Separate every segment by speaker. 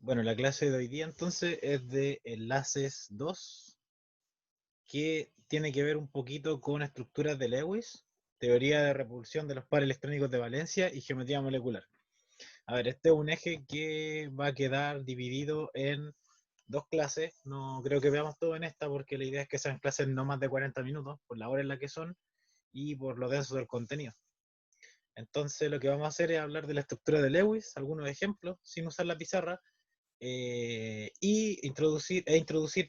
Speaker 1: Bueno, la clase de hoy día entonces es de enlaces 2, que tiene que ver un poquito con estructuras de Lewis, teoría de repulsión de los pares electrónicos de valencia y geometría molecular. A ver, este es un eje que va a quedar dividido en dos clases. No creo que veamos todo en esta porque la idea es que sean clases no más de 40 minutos, por la hora en la que son y por lo denso del contenido. Entonces lo que vamos a hacer es hablar de la estructura de Lewis, algunos ejemplos, sin usar la pizarra, y introducir,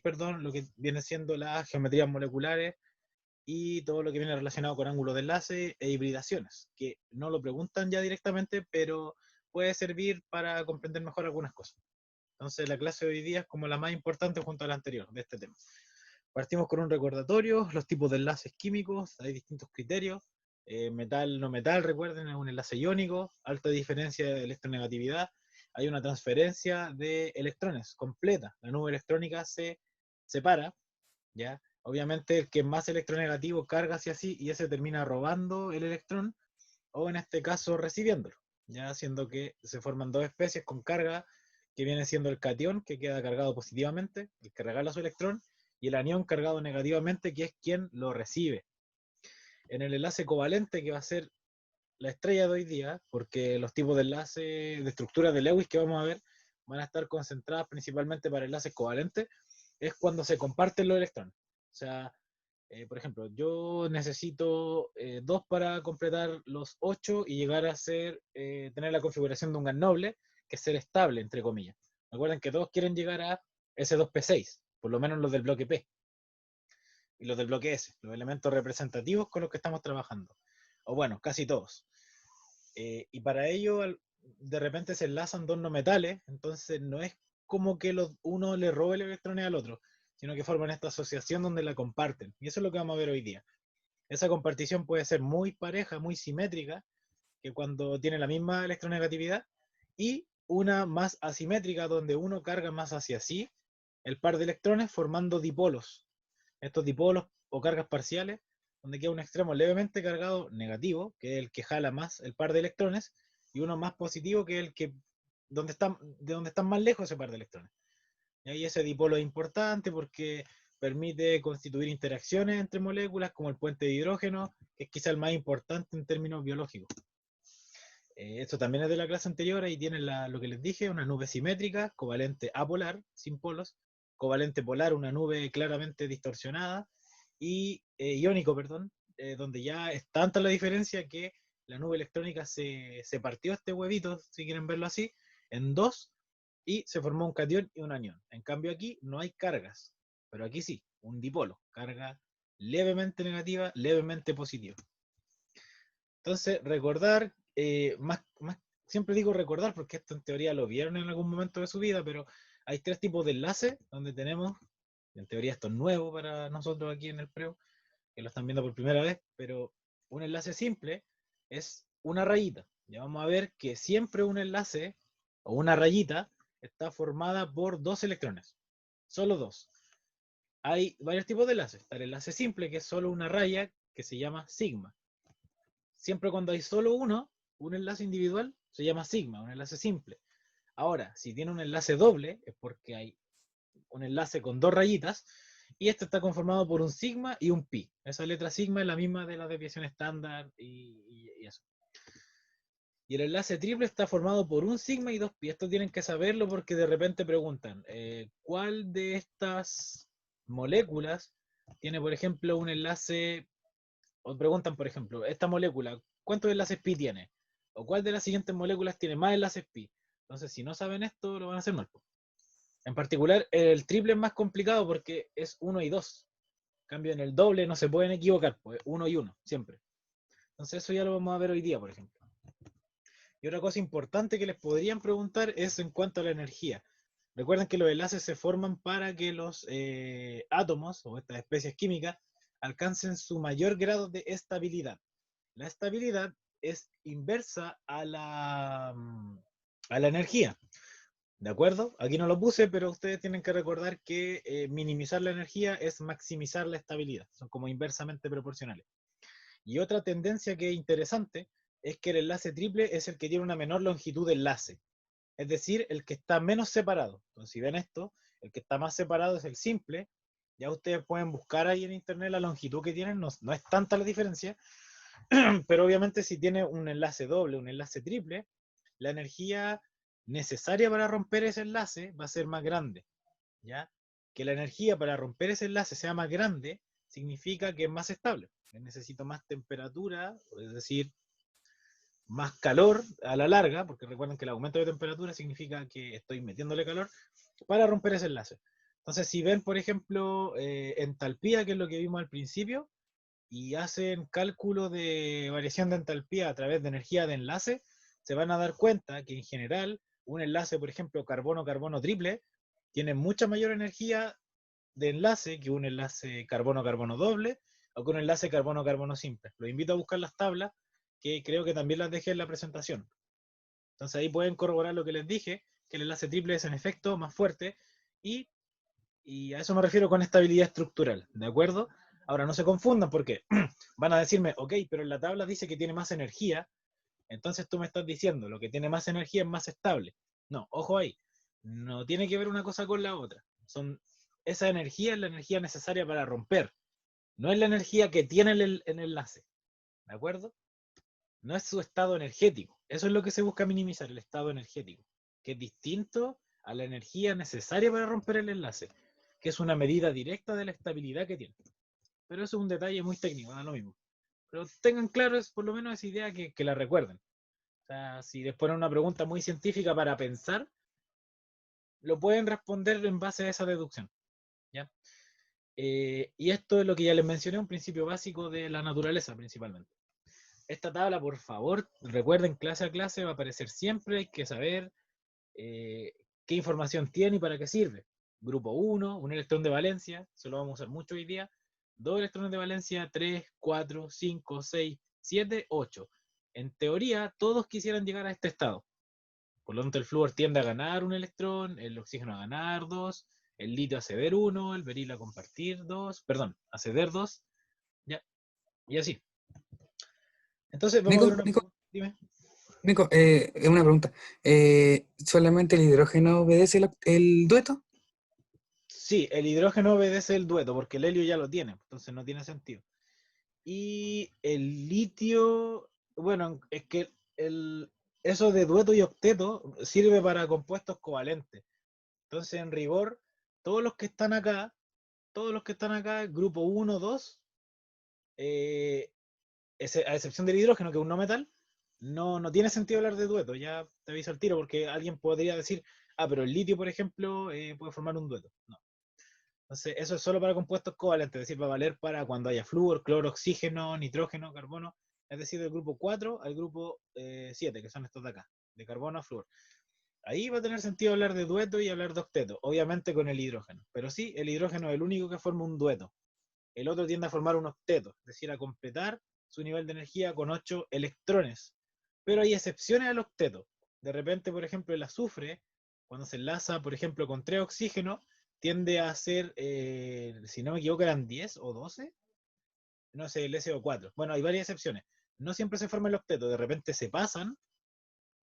Speaker 1: perdón, lo que viene siendo las geometrías moleculares y todo lo que viene relacionado con ángulos de enlace e hibridaciones, que no lo preguntan ya directamente, pero puede servir para comprender mejor algunas cosas. Entonces la clase de hoy día es como la más importante junto a la anterior de este tema. Partimos con un recordatorio, los tipos de enlaces químicos, hay distintos criterios. Metal, no metal, recuerden, es un enlace iónico, alta diferencia de electronegatividad, hay una transferencia de electrones completa, la nube electrónica se separa, ¿ya? Obviamente el que es más electronegativo carga hacia sí y ese termina robando el electrón, o en este caso recibiéndolo, ya haciendo que se forman dos especies con carga, que viene siendo el catión, que queda cargado positivamente, el que regala su electrón, y el anión cargado negativamente, que es quien lo recibe. En el enlace covalente, que va a ser la estrella de hoy día, porque los tipos de enlace, de estructura de Lewis que vamos a ver, van a estar concentradas principalmente para enlaces covalentes, es cuando se comparten los electrones. O sea, por ejemplo, yo necesito dos para completar los 8 y llegar a ser, tener la configuración de un gas noble, que es ser estable, entre comillas. Recuerden que todos quieren llegar a S2P6, por lo menos los del bloque P y los del bloque S, los elementos representativos con los que estamos trabajando. O bueno, casi todos. Y para ello, de repente se enlazan dos no metales, entonces no es como que uno le robe el electrones al otro, sino que forman esta asociación donde la comparten. Y eso es lo que vamos a ver hoy día. Esa compartición puede ser muy pareja, muy simétrica, que cuando tiene la misma electronegatividad, y una más asimétrica, donde uno carga más hacia sí el par de electrones formando dipolos. Estos dipolos o cargas parciales, donde queda un extremo levemente cargado negativo, que es el que jala más el par de electrones, y uno más positivo, que es el que de donde están más lejos ese par de electrones. Y ahí ese dipolo es importante porque permite constituir interacciones entre moléculas como el puente de hidrógeno, que es quizá el más importante en términos biológicos. Esto también es de la clase anterior, ahí tienen lo que les dije, una nube simétrica, covalente apolar, sin polos, covalente polar, una nube claramente distorsionada, y iónico, perdón, donde ya es tanta la diferencia que la nube electrónica se partió este huevito, si quieren verlo así, en dos, y se formó un catión y un anión. En cambio aquí no hay cargas, pero aquí sí, un dipolo, carga levemente negativa, levemente positiva. Entonces, recordar, siempre digo recordar porque esto en teoría lo vieron en algún momento de su vida, pero hay tres tipos de enlaces donde tenemos, en teoría esto es nuevo para nosotros aquí en el PREO, que lo están viendo por primera vez, pero un enlace simple es una rayita. Ya vamos a ver que siempre un enlace o una rayita está formada por dos electrones, solo dos. Hay varios tipos de enlaces. Está el enlace simple, que es solo una raya, que se llama sigma. Siempre cuando hay solo uno, un enlace individual, se llama sigma, un enlace simple. Ahora, si tiene un enlace doble, es porque hay un enlace con dos rayitas, y este está conformado por un sigma y un pi. Esa letra sigma es la misma de la desviación estándar y eso. Y el enlace triple está formado por un sigma y dos pi. Esto tienen que saberlo porque de repente preguntan, ¿cuál de estas moléculas tiene, por ejemplo, un enlace? O preguntan, por ejemplo, esta molécula, ¿cuántos enlaces pi tiene? ¿O cuál de las siguientes moléculas tiene más enlaces pi? Entonces, si no saben esto, lo van a hacer mal. En particular, el triple es más complicado porque es uno y 2. En cambio, en el doble no se pueden equivocar, pues uno y uno, siempre. Entonces, eso ya lo vamos a ver hoy día, por ejemplo. Y otra cosa importante que les podrían preguntar es en cuanto a la energía. Recuerden que los enlaces se forman para que los átomos o estas especies químicas alcancen su mayor grado de estabilidad. La estabilidad es inversa a la energía. ¿De acuerdo? Aquí no lo puse, pero ustedes tienen que recordar que minimizar la energía es maximizar la estabilidad. Son como inversamente proporcionales. Y otra tendencia que es interesante es que el enlace triple es el que tiene una menor longitud de enlace. es decir, el que está menos separado. Entonces, si ven esto, el que está más separado es el simple. Ya ustedes pueden buscar ahí en internet la longitud que tienen, no es tanta la diferencia, pero obviamente si tiene un enlace doble, un enlace triple, la energía necesaria para romper ese enlace va a ser más grande, ¿ya? Que la energía para romper ese enlace sea más grande significa que es más estable. Necesito más temperatura, es decir, más calor a la larga, porque recuerden que el aumento de temperatura significa que estoy metiéndole calor para romper ese enlace. Entonces, si ven, por ejemplo, entalpía, que es lo que vimos al principio, y hacen cálculo de variación de entalpía a través de energía de enlace, se van a dar cuenta que en general un enlace, por ejemplo, carbono-carbono triple, tiene mucha mayor energía de enlace que un enlace carbono-carbono doble o que un enlace carbono-carbono simple. Los invito a buscar las tablas, que creo que también las dejé en la presentación. Entonces ahí pueden corroborar lo que les dije, que el enlace triple es en efecto más fuerte y, y a eso me refiero con estabilidad estructural, ¿de acuerdo? Ahora no se confundan porque van a decirme, ok, pero en la tabla dice que tiene más energía, entonces tú me estás diciendo, lo que tiene más energía es más estable. No, ojo ahí, no tiene que ver una cosa con la otra. Esa energía es la energía necesaria para romper, no es la energía que tiene el enlace, ¿de acuerdo? No es su estado energético. Eso es lo que se busca minimizar, el estado energético, que es distinto a la energía necesaria para romper el enlace, que es una medida directa de la estabilidad que tiene. Pero eso es un detalle muy técnico, da lo mismo. Pero tengan claro por lo menos esa idea que la recuerden. O sea, si les ponen una pregunta muy científica para pensar, lo pueden responder en base a esa deducción. ¿Ya? Y esto es lo que ya les mencioné, un principio básico de la naturaleza principalmente. Esta tabla, por favor, recuerden, clase a clase va a aparecer siempre, hay que saber qué información tiene y para qué sirve. Grupo 1, un electrón de valencia, se lo vamos a usar mucho hoy día. 2 electrones de valencia, 3, 4, 5, 6, 7, 8. En teoría, todos quisieran llegar a este estado. Por lo tanto, el flúor tiende a ganar un electrón, el oxígeno a ganar 2, el litio a ceder 1, el berilo a compartir 2, perdón, a ceder 2, ya, y así. Entonces, vamos a ver
Speaker 2: Nico,
Speaker 1: una
Speaker 2: Nico,
Speaker 1: pregunta. Dime.
Speaker 2: Nico, es una pregunta. ¿Solamente el hidrógeno obedece el dueto?
Speaker 1: Sí, el hidrógeno obedece el dueto, porque el helio ya lo tiene, entonces no tiene sentido. Y el litio, bueno, es que eso de dueto y octeto sirve para compuestos covalentes. Entonces, en rigor, todos los que están acá, todos los que están acá, grupo 1, 2, a excepción del hidrógeno, que es un no metal, no tiene sentido hablar de dueto, ya te aviso al tiro, porque alguien podría decir, ah, pero el litio, por ejemplo, puede formar un dueto. No. Entonces, eso es solo para compuestos covalentes, es decir, va a valer para cuando haya flúor, cloro, oxígeno, nitrógeno, carbono, es decir, del grupo 4 al grupo 7, que son estos de acá, de carbono a flúor. Ahí va a tener sentido hablar de dueto y hablar de octeto, obviamente con el hidrógeno. Pero sí, el hidrógeno es el único que forma un dueto. El otro tiende a formar un octeto, es decir, a completar su nivel de energía con 8 electrones. Pero hay excepciones al octeto. De repente, por ejemplo, el azufre, cuando se enlaza, por ejemplo, con 3 oxígenos, tiende a ser, si no me equivoco, eran 10 o 12, no sé, el SO4. Bueno, hay varias excepciones. No siempre se forma el octeto, de repente se pasan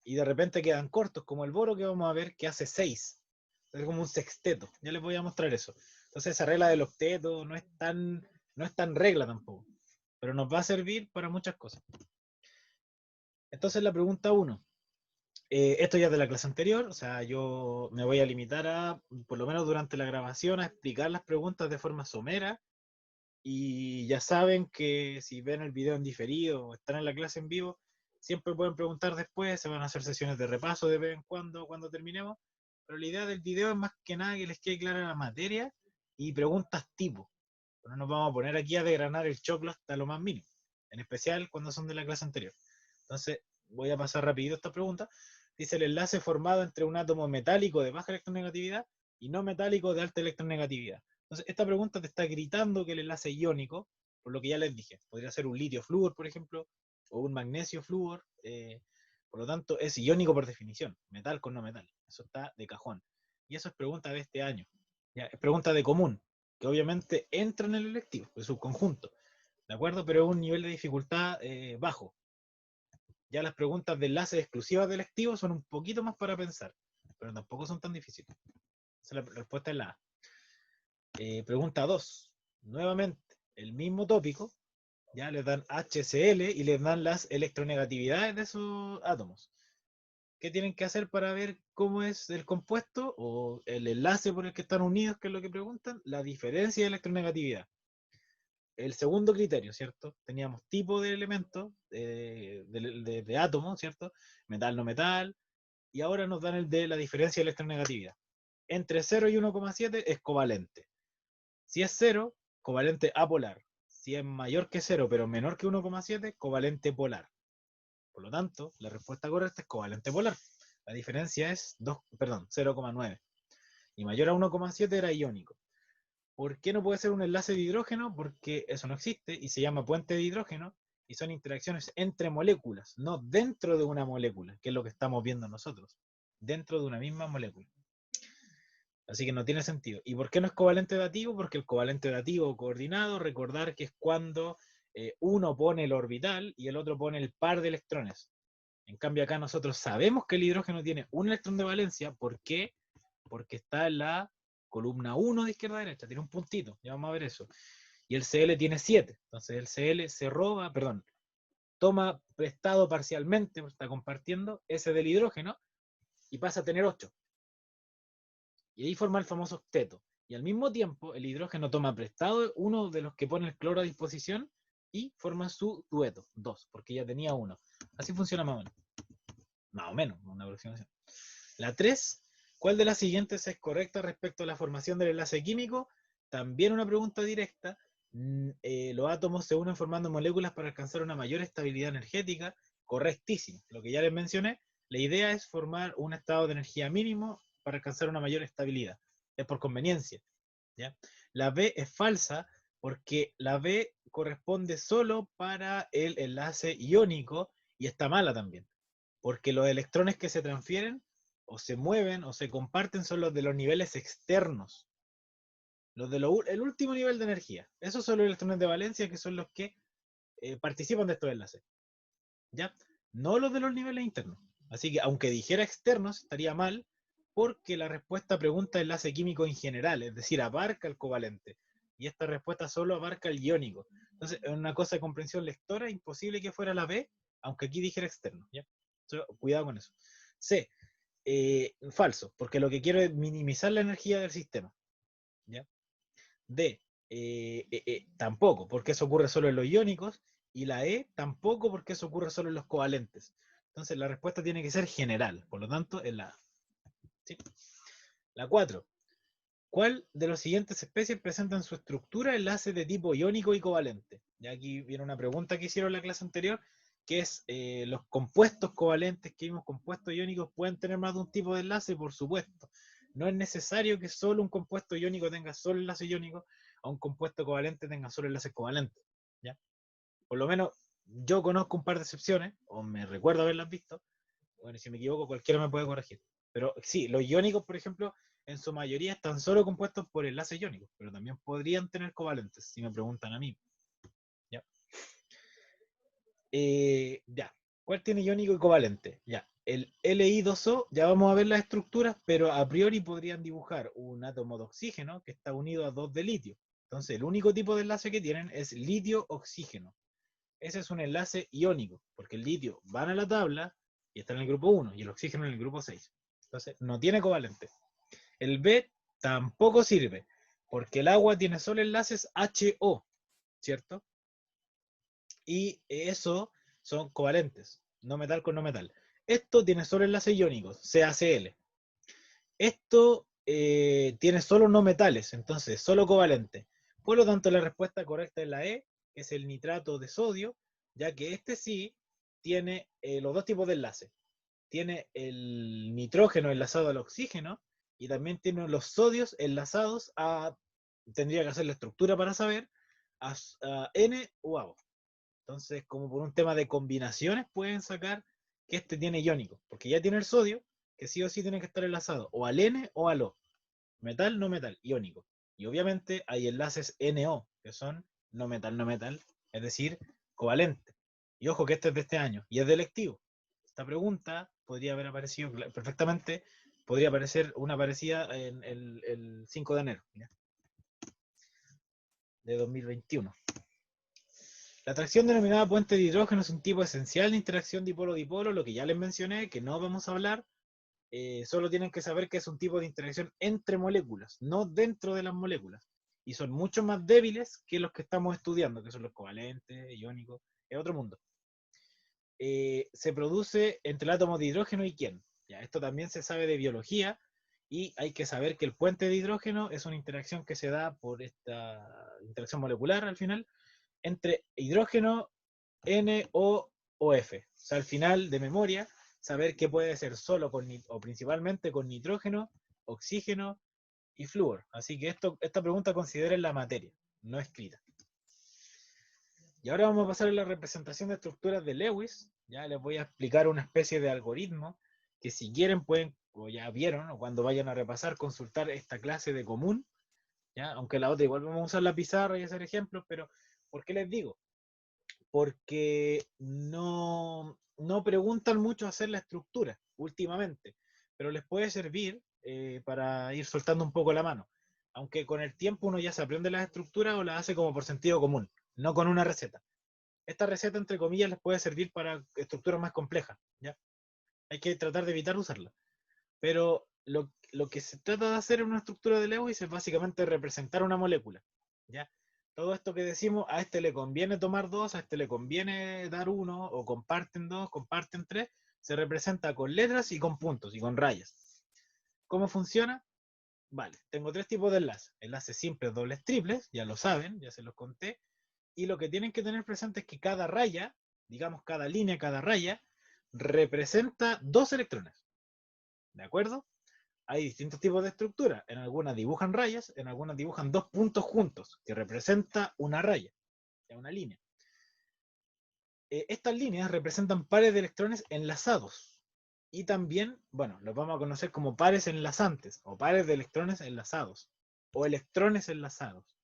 Speaker 1: y de repente quedan cortos, como el boro que vamos a ver que hace 6. Es como un sexteto. Ya les voy a mostrar eso. Entonces esa regla del octeto no es tan regla tampoco, pero nos va a servir para muchas cosas. Entonces la pregunta 1. Esto ya es de la clase anterior, o sea, yo me voy a limitar a, por lo menos durante la grabación, a explicar las preguntas de forma somera. Y ya saben que si ven el video en diferido o están en la clase en vivo, siempre pueden preguntar después, se van a hacer sesiones de repaso de vez en cuando terminemos. Pero la idea del video es más que nada que les quede clara la materia y preguntas tipo. No nos vamos a poner aquí a desgranar el choclo hasta lo más mínimo, en especial cuando son de la clase anterior. Entonces, voy a pasar rápido esta pregunta. Dice el enlace formado entre un átomo metálico de baja electronegatividad y no metálico de alta electronegatividad. Entonces, esta pregunta te está gritando que el enlace iónico, por lo que ya les dije, podría ser un litio flúor, por ejemplo, o un magnesio flúor, por lo tanto, es iónico por definición, metal con no metal. Eso está de cajón. Y eso es pregunta de este año. Ya, es pregunta de común, que obviamente entra en el electivo, es un conjunto, ¿de acuerdo? Pero es un nivel de dificultad bajo. Ya las preguntas de enlaces exclusivas de electivo son un poquito más para pensar. pero tampoco son tan difíciles. Esa es la respuesta es la A. Pregunta 2. Nuevamente, el mismo tópico, ya les dan HCl y les dan las electronegatividades de esos átomos. ¿Qué tienen que hacer para ver cómo es el compuesto o el enlace por el que están unidos, que es lo que preguntan? La diferencia de electronegatividad. El segundo criterio, ¿cierto? Teníamos tipo de elemento, de átomo, ¿cierto? Metal, no metal, y ahora nos dan el de la diferencia de electronegatividad. Entre 0 y 1,7 es covalente. Si es 0, covalente apolar. Si es mayor que 0 pero menor que 1,7, covalente polar. Por lo tanto, la respuesta correcta es covalente polar. La diferencia es 0,9. Y mayor a 1,7 era iónico. ¿Por qué no puede ser un enlace de hidrógeno? Porque eso no existe y se llama puente de hidrógeno y son interacciones entre moléculas, no dentro de una molécula, que es lo que estamos viendo nosotros, dentro de una misma molécula. Así que no tiene sentido. ¿Y por qué no es covalente dativo? Porque el covalente dativo coordinado, recordar que es cuando uno pone el orbital y el otro pone el par de electrones. En cambio acá nosotros sabemos que el hidrógeno tiene un electrón de valencia. ¿Por qué? Porque está en la columna 1 de izquierda a derecha, tiene un puntito, ya vamos a ver eso. Y el Cl tiene 7, entonces el Cl se roba, perdón, toma prestado parcialmente, porque está compartiendo ese del hidrógeno, y pasa a tener 8. Y ahí forma el famoso octeto. Y al mismo tiempo, el hidrógeno toma prestado uno de los que pone el cloro a disposición y forma su dueto, 2, porque ya tenía 1. Así funciona más o menos. Más o menos, una aproximación. La 3, ¿cuál de las siguientes es correcta respecto a la formación del enlace químico? También una pregunta directa. Los átomos se unen formando moléculas para alcanzar una mayor estabilidad energética. Correctísimo. Lo que ya les mencioné, la idea es formar un estado de energía mínimo para alcanzar una mayor estabilidad. Es por conveniencia. ¿Ya? La B es falsa porque la B corresponde solo para el enlace iónico y está mala también. Porque los electrones que se transfieren o se mueven o se comparten son los de los niveles externos. Los de el último nivel de energía. Esos son los electrones de valencia que son los que participan de estos enlaces. ¿Ya? No los de los niveles internos. Así que aunque dijera externos, estaría mal porque la respuesta pregunta enlace químico en general, es decir, abarca el covalente. Y esta respuesta solo abarca el iónico. Entonces, es una cosa de comprensión lectora, imposible que fuera la B, aunque aquí dijera externo. ¿Ya? Entonces, cuidado con eso. C, falso, porque lo que quiero es minimizar la energía del sistema. ¿Ya? D, tampoco, porque eso ocurre solo en los iónicos, y la E tampoco, porque eso ocurre solo en los covalentes. Entonces la respuesta tiene que ser general, por lo tanto es la A. ¿Sí? La 4. ¿Cuál de las siguientes especies presenta en su estructura enlaces de tipo iónico y covalente? Ya aquí viene una pregunta que hicieron en la clase anterior, que es, los compuestos covalentes que vimos, compuestos iónicos, ¿pueden tener más de un tipo de enlace? Por supuesto. No es necesario que solo un compuesto iónico tenga solo enlace iónico, o un compuesto covalente tenga solo enlaces covalentes. ¿Ya? Por lo menos yo conozco un par de excepciones, o me recuerdo haberlas visto. Bueno, si me equivoco, cualquiera me puede corregir. Pero sí, los iónicos, por ejemplo, en su mayoría están solo compuestos por enlaces iónicos, pero también podrían tener covalentes, si me preguntan a mí. ¿Ya? Ya. ¿Cuál tiene iónico y covalente? Ya. El Li2O, ya vamos a ver las estructuras, pero a priori podrían dibujar un átomo de oxígeno que está unido a 2 de litio. Entonces, el único tipo de enlace que tienen es litio-oxígeno. Ese es un enlace iónico, porque el litio va a la tabla y está en el grupo 1, y el oxígeno en el grupo 6. Entonces, no tiene covalente. El B tampoco sirve, porque el agua tiene solo enlaces HO, ¿cierto? Y eso son covalentes, no metal con no metal. Esto tiene solo enlaces iónicos, CaCl. Esto tiene solo no metales, entonces solo covalente. Por lo tanto, la respuesta correcta es la E, que es el nitrato de sodio, ya que este sí tiene los dos tipos de enlace. Tiene el nitrógeno enlazado al oxígeno y también tiene los sodios enlazados a, tendría que hacer la estructura para saber, a N o a O. Entonces, como por un tema de combinaciones, pueden sacar que este tiene iónico, porque ya tiene el sodio, que sí o sí tiene que estar enlazado o al N o al O. Metal, no metal, iónico. Y obviamente hay enlaces NO, que son no metal, no metal, es decir, covalente. Y ojo que este es de este año y es de electivo. Esta pregunta podría haber aparecido perfectamente podría aparecer una parecida en el 5 de enero, ¿ya? De 2021. La atracción denominada puente de hidrógeno es un tipo esencial de interacción dipolo-dipolo, lo que ya les mencioné, que no vamos a hablar. Solo tienen que saber que es un tipo de interacción entre moléculas, no dentro de las moléculas. Y son mucho más débiles que los que estamos estudiando, que son los covalentes, iónicos, es otro mundo. Se produce entre el átomo de hidrógeno y quién. Ya, esto también se sabe de biología, y hay que saber que el puente de hidrógeno es una interacción que se da por esta interacción molecular al final, entre hidrógeno, NO o F. O sea, al final de memoria, saber que puede ser solo con, o principalmente con nitrógeno, oxígeno y flúor. Así que esta pregunta considera la materia, no escrita. Y ahora vamos a pasar a la representación de estructuras de Lewis. Ya les voy a explicar una especie de algoritmo que si quieren pueden, o ya vieron, o cuando vayan a repasar, consultar esta clase de común. ¿Ya? Aunque la otra igual vamos a usar la pizarra y hacer ejemplos, pero ¿por qué les digo? Porque no preguntan mucho hacer la estructura últimamente, pero les puede servir para ir soltando un poco la mano. Aunque con el tiempo uno ya se aprende las estructuras o las hace como por sentido común, no con una receta. Esta receta, entre comillas, les puede servir para estructuras más complejas, ¿ya? Hay que tratar de evitar usarla. Pero lo que se trata de hacer en una estructura de Lewis es básicamente representar una molécula, ¿ya? Todo esto que decimos, a este le conviene tomar dos, a este le conviene dar uno, o comparten dos, comparten tres, se representa con letras y con puntos y con rayas. ¿Cómo funciona? Vale, tengo tres tipos de enlaces. Enlaces simples, dobles, triples, ya lo saben, ya se los conté. Y lo que tienen que tener presente es que cada raya, digamos cada línea, cada raya, representa dos electrones. ¿De acuerdo? Hay distintos tipos de estructuras. En algunas dibujan rayas, en algunas dibujan dos puntos juntos, que representa una raya, una línea. Estas líneas representan pares de electrones enlazados. Y también, bueno, los vamos a conocer como pares enlazantes, o pares de electrones enlazados, o electrones enlazados.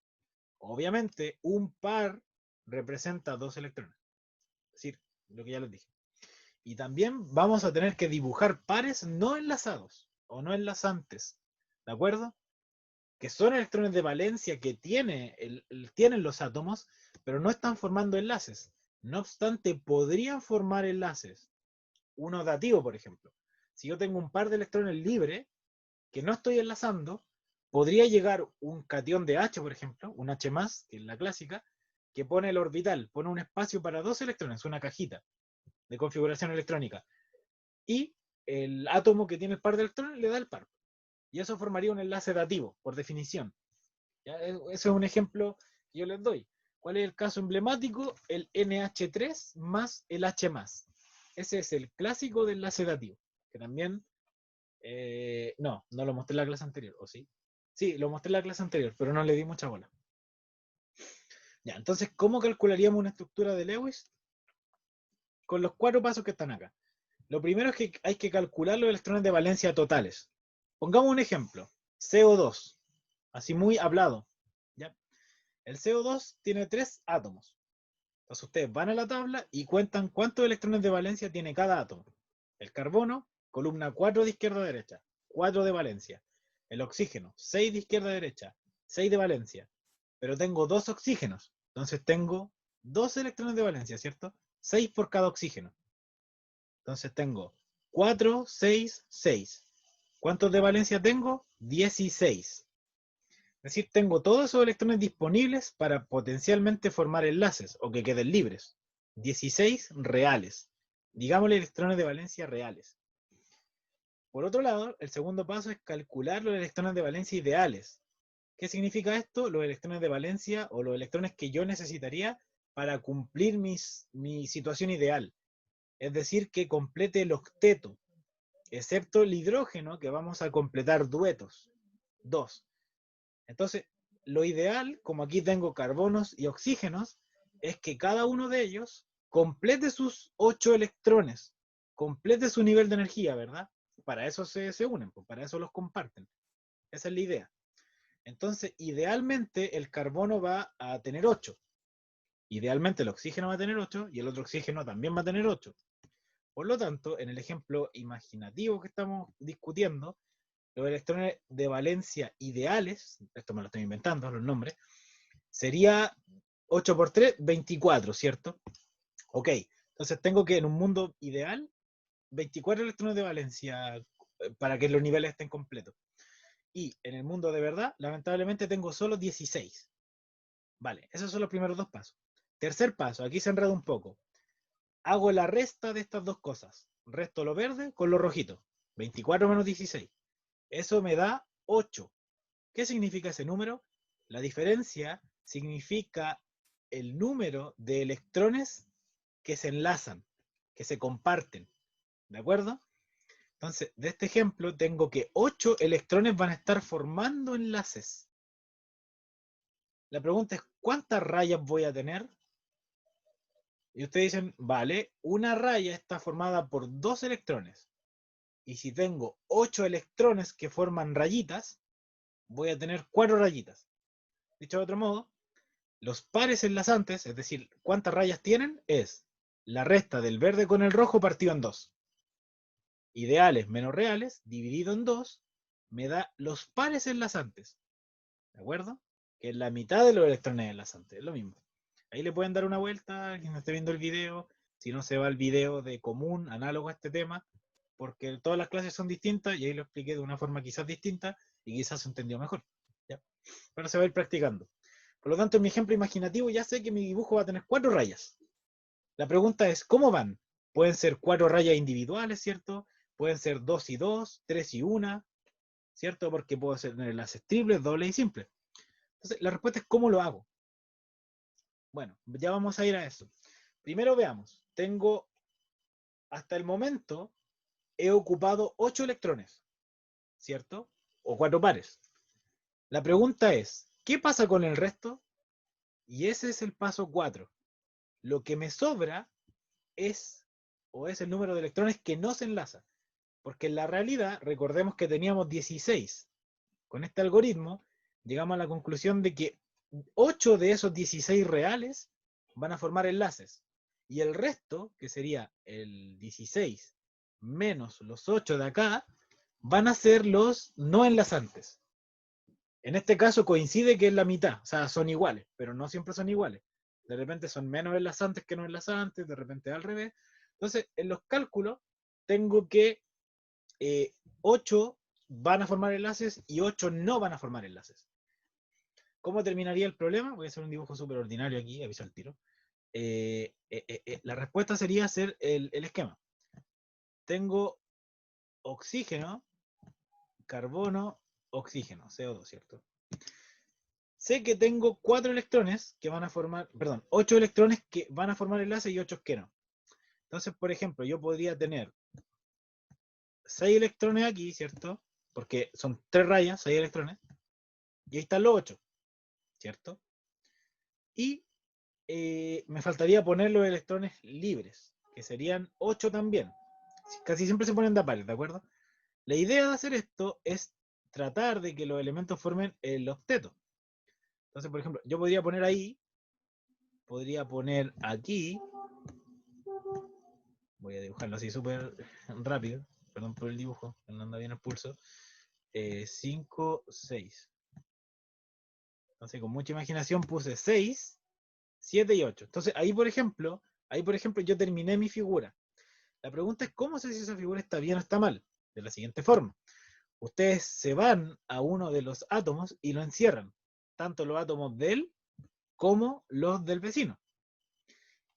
Speaker 1: Obviamente, un par representa dos electrones. Es decir, lo que ya les dije. Y también vamos a tener que dibujar pares no enlazados, o no enlazantes. ¿De acuerdo? Que son electrones de valencia que tienen los átomos, pero no están formando enlaces. No obstante, podrían formar enlaces. Uno dativo, por ejemplo. Si yo tengo un par de electrones libres que no estoy enlazando, podría llegar un catión de H, por ejemplo, un H+, que es la clásica, que pone el orbital, pone un espacio para dos electrones, una cajita de configuración electrónica. Y el átomo que tiene el par de electrones le da el par. Y eso formaría un enlace dativo, por definición. ¿Ya? Ese es un ejemplo que yo les doy. ¿Cuál es el caso emblemático? El NH3 más el H+. Ese es el clásico del enlace dativo, que también, no lo mostré en la clase anterior, ¿o sí? Sí, lo mostré en la clase anterior, pero no le di mucha bola. Ya, entonces, ¿cómo calcularíamos una estructura de Lewis? Con los 4 pasos que están acá. Lo primero es que hay que calcular los electrones de valencia totales. Pongamos un ejemplo, CO2, así muy hablado. ¿Ya? El CO2 tiene 3 átomos. Entonces ustedes van a la tabla y cuentan cuántos electrones de valencia tiene cada átomo. El carbono, columna 4 de izquierda a derecha, 4 de valencia. El oxígeno, 6 de izquierda a derecha, 6 de valencia. Pero tengo 2 oxígenos, entonces tengo 2 electrones de valencia, ¿cierto? 6 por cada oxígeno. Entonces tengo 4, 6, 6. ¿Cuántos de valencia tengo? 16. Es decir, tengo todos esos electrones disponibles para potencialmente formar enlaces o que queden libres. 16 reales. Digámosle electrones de valencia reales. Por otro lado, el segundo paso es calcular los electrones de valencia ideales. ¿Qué significa esto? Los electrones de valencia o los electrones que yo necesitaría para cumplir mi situación ideal. Es decir, que complete el octeto, excepto el hidrógeno, que vamos a completar duetos. 2. Entonces, lo ideal, como aquí tengo carbonos y oxígenos, es que cada uno de ellos complete sus 8 electrones, complete su nivel de energía, ¿verdad? Para eso se unen, pues, para eso los comparten. Esa es la idea. Entonces, idealmente, el carbono va a tener 8. Idealmente, el oxígeno va a tener 8 y el otro oxígeno también va a tener 8. Por lo tanto, en el ejemplo imaginativo que estamos discutiendo, los electrones de valencia ideales, esto me lo estoy inventando, los nombres, sería 8 por 3, 24, ¿cierto? Ok, entonces tengo que en un mundo ideal, 24 electrones de valencia para que los niveles estén completos. Y en el mundo de verdad, lamentablemente tengo solo 16. Vale, esos son los primeros dos pasos. Tercer paso, aquí se enreda un poco. Hago la resta de estas dos cosas. Resto lo verde con lo rojito. 24 menos 16. Eso me da 8. ¿Qué significa ese número? La diferencia significa el número de electrones que se enlazan, que se comparten. ¿De acuerdo? Entonces, de este ejemplo, tengo que 8 electrones van a estar formando enlaces. La pregunta es, ¿cuántas rayas voy a tener? Y ustedes dicen, vale, una raya está formada por 2 electrones. Y si tengo 8 electrones que forman rayitas, voy a tener 4 rayitas. Dicho de otro modo, los pares enlazantes, es decir, cuántas rayas tienen, es la resta del verde con el rojo partido en 2. Ideales menos reales, dividido en 2, me da los pares enlazantes. ¿De acuerdo? Que es la mitad de los electrones enlazantes, es lo mismo. Ahí le pueden dar una vuelta a quien esté viendo el video, si no se va al video de común, análogo a este tema, porque todas las clases son distintas y ahí lo expliqué de una forma quizás distinta y quizás se entendió mejor. ¿Ya? Pero se va a ir practicando. Por lo tanto, en mi ejemplo imaginativo ya sé que mi dibujo va a tener 4 rayas. La pregunta es, ¿cómo van? Pueden ser 4 rayas individuales, ¿cierto? Pueden ser 2 y 2, 3 y 1, ¿cierto? Porque puedo tener enlaces triples, dobles y simples. Entonces, la respuesta es ¿cómo lo hago? Bueno, ya vamos a ir a eso. Primero veamos, tengo, hasta el momento, he ocupado 8 electrones, ¿cierto? O 4 pares. La pregunta es, ¿qué pasa con el resto? Y ese es el paso 4. Lo que me sobra es, o es el número de electrones que no se enlaza. Porque en la realidad, recordemos que teníamos 16. Con este algoritmo, llegamos a la conclusión de que 8 de esos 16 reales van a formar enlaces. Y el resto, que sería el 16 menos los 8 de acá, van a ser los no enlazantes. En este caso coincide que es la mitad, o sea, son iguales, pero no siempre son iguales. De repente son menos enlazantes que no enlazantes, de repente al revés. Entonces, en los cálculos, tengo que 8 van a formar enlaces y 8 no van a formar enlaces. ¿Cómo terminaría el problema? Voy a hacer un dibujo súper ordinario aquí, aviso al tiro. La respuesta sería hacer el esquema. Tengo oxígeno, carbono, oxígeno, CO2, ¿cierto? Sé que tengo 4 electrones que van a formar, perdón, 8 electrones que van a formar enlaces y 8 que no. Entonces, por ejemplo, yo podría tener 6 electrones aquí, ¿cierto? Porque son 3 rayas, 6 electrones, y ahí están los 8, ¿cierto? Y me faltaría poner los electrones libres, que serían 8 también. Casi siempre se ponen de a pares, ¿de acuerdo? La idea de hacer esto es tratar de que los elementos formen el octeto. Entonces, por ejemplo, yo podría poner ahí, podría poner aquí, voy a dibujarlo así súper rápido, perdón por el dibujo, que no anda bien el pulso, 5, 6. Entonces, con mucha imaginación puse 6, 7 y 8. Entonces, ahí por ejemplo, yo terminé mi figura. La pregunta es, ¿cómo sé si esa figura está bien o está mal? De la siguiente forma. Ustedes se van a uno de los átomos y lo encierran. Tanto los átomos de él como los del vecino.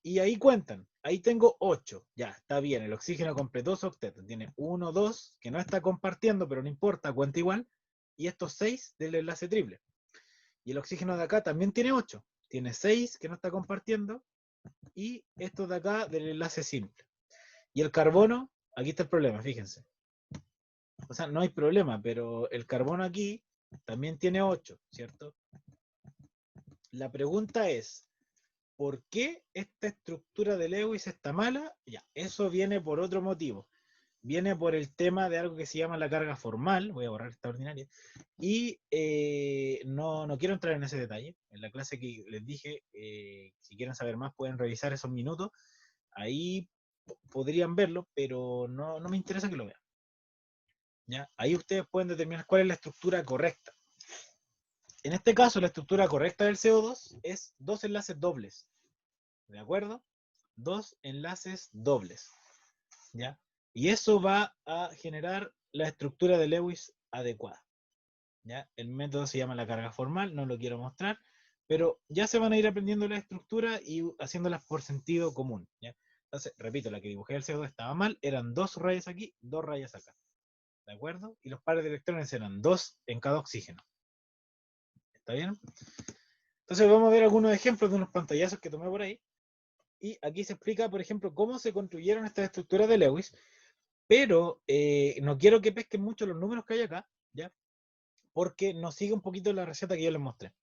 Speaker 1: Y ahí cuentan. Ahí tengo 8. Ya, está bien. El oxígeno completó su octeto. Tiene 1, 2, que no está compartiendo, pero no importa, cuenta igual. Y estos 6 del enlace triple. Y el oxígeno de acá también tiene 8. Tiene 6 que no está compartiendo. Y estos de acá del enlace simple. Y el carbono, aquí está el problema, fíjense. O sea, no hay problema, pero el carbono aquí también tiene 8, ¿cierto? La pregunta es, ¿por qué esta estructura de Lewis está mala? Ya, eso viene por otro motivo. Viene por el tema de algo que se llama la carga formal, voy a borrar esta ordinaria, y no quiero entrar en ese detalle. En la clase que les dije, si quieren saber más pueden revisar esos minutos, ahí podrían verlo, pero no me interesa que lo vean. ¿ya? Ahí ustedes pueden determinar cuál es la estructura correcta. En este caso, la estructura correcta del CO2 es 2 enlaces dobles. ¿De acuerdo? 2 enlaces dobles. ¿Ya? Y eso va a generar la estructura de Lewis adecuada. ¿Ya? El método se llama la carga formal, no lo quiero mostrar, pero ya se van a ir aprendiendo la estructura y haciéndolas por sentido común. ¿Ya? Entonces, repito, la que dibujé el CO2 estaba mal, eran 2 rayas aquí, 2 rayas acá. ¿De acuerdo? Y los pares de electrones eran 2 en cada oxígeno. ¿Está bien? Entonces vamos a ver algunos ejemplos de unos pantallazos que tomé por ahí. Y aquí se explica, por ejemplo, cómo se construyeron estas estructuras de Lewis, pero no quiero que pesquen mucho los números que hay acá, ¿ya? Porque nos sigue un poquito la receta que yo les mostré.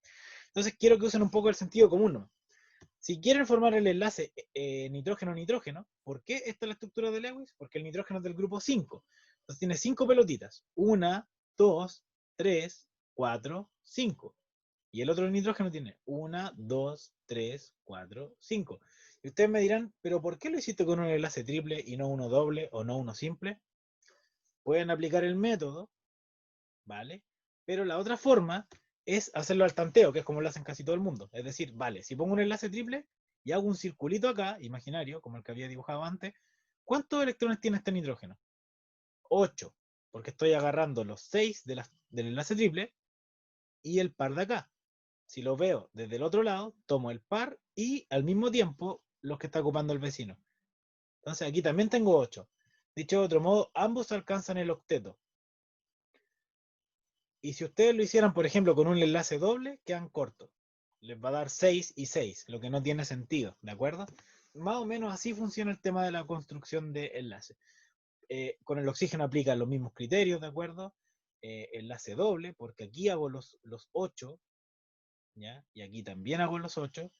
Speaker 1: Entonces quiero que usen un poco el sentido común, ¿no? Si quieren formar el enlace nitrógeno-nitrógeno, ¿por qué esta es la estructura de Lewis? Porque el nitrógeno es del grupo 5. Entonces tiene 5 pelotitas. 1, 2, 3, 4, 5. Y el otro nitrógeno tiene 1, 2, 3, 4, 5. Y ustedes me dirán, ¿pero por qué lo hiciste con un enlace triple y no uno doble o no uno simple? Pueden aplicar el método, ¿vale? Pero la otra forma es hacerlo al tanteo, que es como lo hacen casi todo el mundo. Es decir, vale, si pongo un enlace triple y hago un circulito acá, imaginario, como el que había dibujado antes, ¿cuántos electrones tiene este nitrógeno? 8, porque estoy agarrando los 6 del enlace triple y el par de acá. Si lo veo desde el otro lado, tomo el par y al mismo tiempo los que está ocupando el vecino. Entonces aquí también tengo 8. Dicho de otro modo, ambos alcanzan el octeto. Y si ustedes lo hicieran, por ejemplo, con un enlace doble, quedan cortos. Les va a dar 6 y 6, lo que no tiene sentido, ¿de acuerdo? Más o menos así funciona el tema de la construcción de enlaces. Con el oxígeno aplican los mismos criterios, ¿de acuerdo? Enlace doble, porque aquí hago los 8, ¿ya? Y aquí también hago los 8.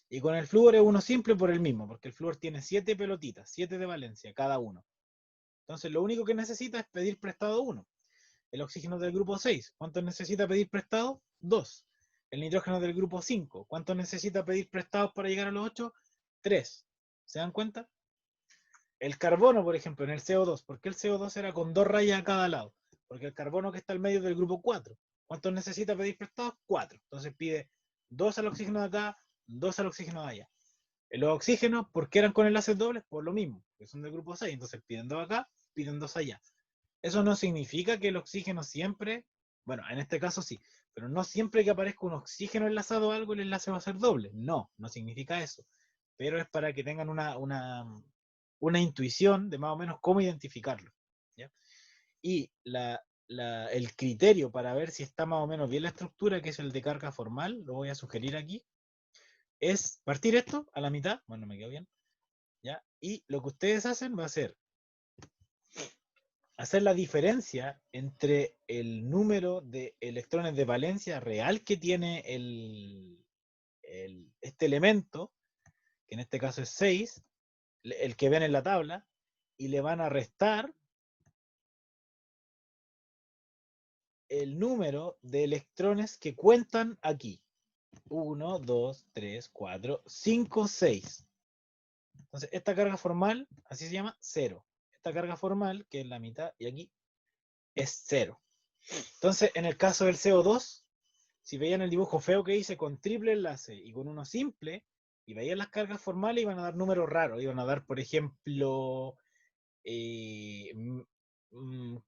Speaker 1: Y con el flúor es uno simple por el mismo, porque el flúor tiene 7 pelotitas, 7 de valencia cada uno. Entonces lo único que necesita es pedir prestado 1. El oxígeno del grupo 6, ¿cuánto necesita pedir prestado? 2. El nitrógeno del grupo 5, ¿cuánto necesita pedir prestados para llegar a los 8? 3. ¿Se dan cuenta? El carbono, por ejemplo, en el CO2, ¿por qué el CO2 era con 2 rayas a cada lado? Porque el carbono que está al medio del grupo 4, ¿cuánto necesita pedir prestados? 4. Entonces pide 2 al oxígeno de acá, 2 al oxígeno de allá. En los oxígenos, ¿por qué eran con enlaces dobles? Por lo mismo, que son del grupo 6, entonces piden 2 acá, piden 2 allá. Eso no significa que el oxígeno siempre, bueno, en este caso sí, pero no siempre que aparezca un oxígeno enlazado a algo, el enlace va a ser doble. No, no significa eso. Pero es para que tengan una intuición de más o menos cómo identificarlo. ¿Ya? Y el criterio para ver si está más o menos bien la estructura, que es el de carga formal, lo voy a sugerir aquí, es partir esto a la mitad, bueno, me quedó bien, ¿ya? Y lo que ustedes hacen va a ser hacer la diferencia entre el número de electrones de valencia real que tiene este elemento, que en este caso es 6, el que ven en la tabla, y le van a restar el número de electrones que cuentan aquí. 1, 2, 3, 4, 5, 6. Entonces, esta carga formal, así se llama, 0. Esta carga formal, que es la mitad, y aquí, es 0. Entonces, en el caso del CO2, si veían el dibujo feo que hice con triple enlace y con uno simple, y veían las cargas formales, iban a dar números raros. Iban a dar, por ejemplo,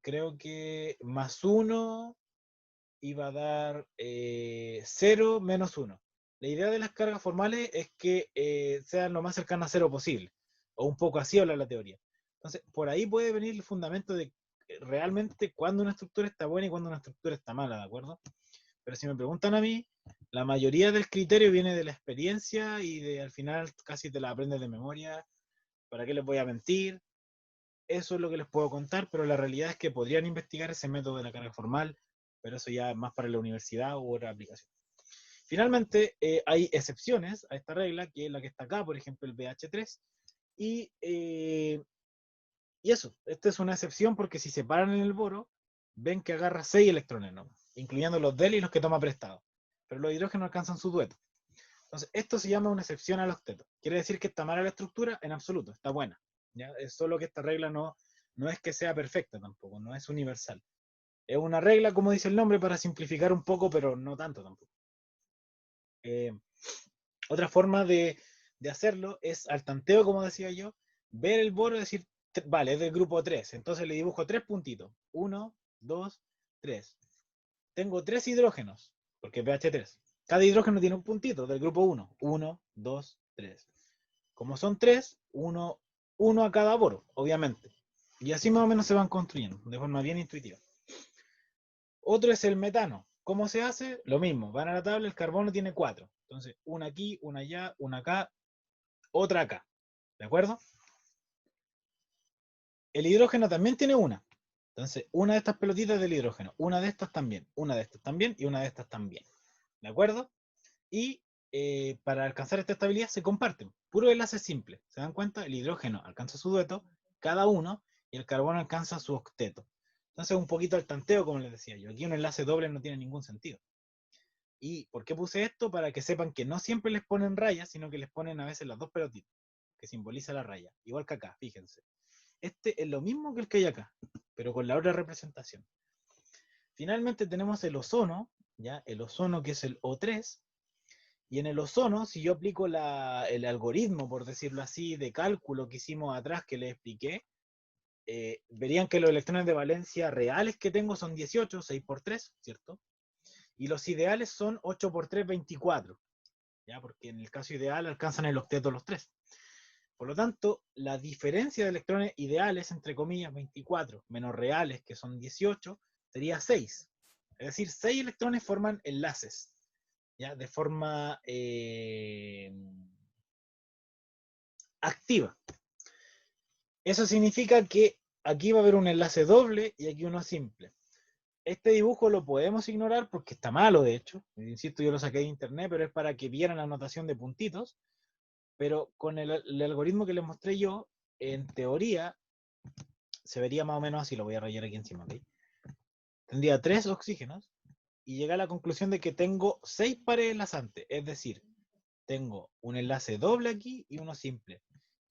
Speaker 1: creo que más 1 iba a dar 0 menos 1. La idea de las cargas formales es que sean lo más cercanas a 0 posible, o un poco así habla la teoría. Entonces, por ahí puede venir el fundamento de realmente cuándo una estructura está buena y cuándo una estructura está mala, ¿de acuerdo? Pero si me preguntan a mí, la mayoría del criterio viene de la experiencia y de al final casi te la aprendes de memoria. ¿Para qué les voy a mentir? Eso es lo que les puedo contar, pero la realidad es que podrían investigar ese método de la carga formal, pero eso ya es más para la universidad u otra aplicación. Finalmente, hay excepciones a esta regla, que es la que está acá, por ejemplo, el BH3, y, y eso, esta es una excepción porque si se paran en el boro, ven que agarra 6 electrones, ¿no? Incluyendo los DEL y los que toma prestado. Pero los hidrógenos alcanzan su dueto. Entonces, esto se llama una excepción al octeto. ¿Quiere decir que está mala la estructura? En absoluto, está buena. ¿Ya? Es solo que esta regla no no es que sea perfecta tampoco, no es universal. Es una regla, como dice el nombre, para simplificar un poco, pero no tanto tampoco. Otra forma de hacerlo es al tanteo, como decía yo, ver el boro y decir, vale, es del grupo 3, entonces le dibujo 3 puntitos. 1, 2, 3. Tengo 3 hidrógenos, porque es pH 3. Cada hidrógeno tiene un puntito del grupo 1. 1, 2, 3. Como son 3, uno a cada boro, obviamente. Y así más o menos se van construyendo, de forma bien intuitiva. Otro es el metano. ¿Cómo se hace? Lo mismo, van a la tabla, el carbono tiene 4. Entonces, una aquí, una allá, una acá, otra acá. ¿De acuerdo? El hidrógeno también tiene una. Entonces, una de estas pelotitas del hidrógeno, una de estas también, una de estas también y una de estas también. ¿De acuerdo? Y para alcanzar esta estabilidad se comparten. Puro enlace simple. ¿Se dan cuenta? El hidrógeno alcanza su dueto, cada uno, y el carbono alcanza su octeto. Entonces, un poquito al tanteo, como les decía yo. Aquí un enlace doble no tiene ningún sentido. ¿Y por qué puse esto? Para que sepan que no siempre les ponen rayas, sino que les ponen a veces las dos pelotitas, que simboliza la raya. Igual que acá, fíjense. Este es lo mismo que el que hay acá, pero con la otra representación. Finalmente tenemos el ozono, ¿ya? El ozono que es el O3, y en el ozono, si yo aplico el algoritmo, por decirlo así, de cálculo que hicimos atrás, que les expliqué, verían que los electrones de valencia reales que tengo son 18, 6 por 3, ¿cierto? Y los ideales son 8 por 3, 24, ¿ya? Porque en el caso ideal alcanzan el octeto los 3. Por lo tanto, la diferencia de electrones ideales, entre comillas, 24, menos reales, que son 18, sería 6. Es decir, 6 electrones forman enlaces, ¿ya? De forma activa. Eso significa que aquí va a haber un enlace doble y aquí uno simple. Este dibujo lo podemos ignorar porque está malo, de hecho. Insisto, yo lo saqué de internet, pero es para que vieran la notación de puntitos. Pero con el algoritmo que les mostré yo, en teoría, se vería más o menos así. Lo voy a rayar aquí encima, ¿ok? Tendría 3 oxígenos y llegué a la conclusión de que tengo 6 pares enlazantes. Es decir, tengo un enlace doble aquí y uno simple.